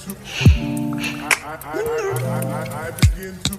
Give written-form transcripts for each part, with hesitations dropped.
I begin to.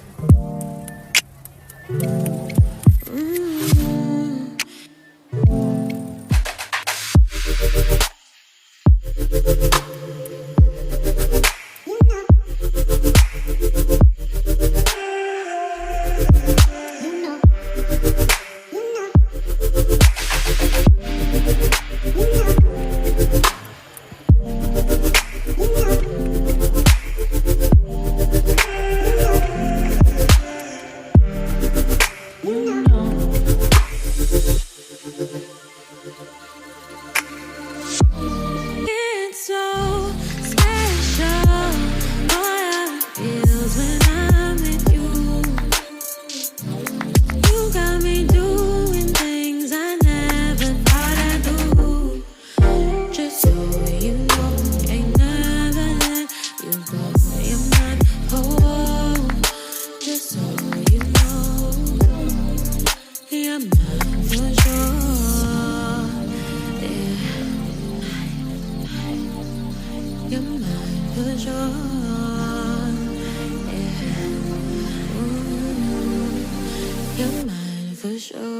It's so special. What feels when I'm with you. You got me doing things I never thought I'd do. Just so you know, ain't never let you go. You're mine, oh. Just so you know, you're mine for sure. You're mine for sure. Yeah. Ooh, you're mine for sure.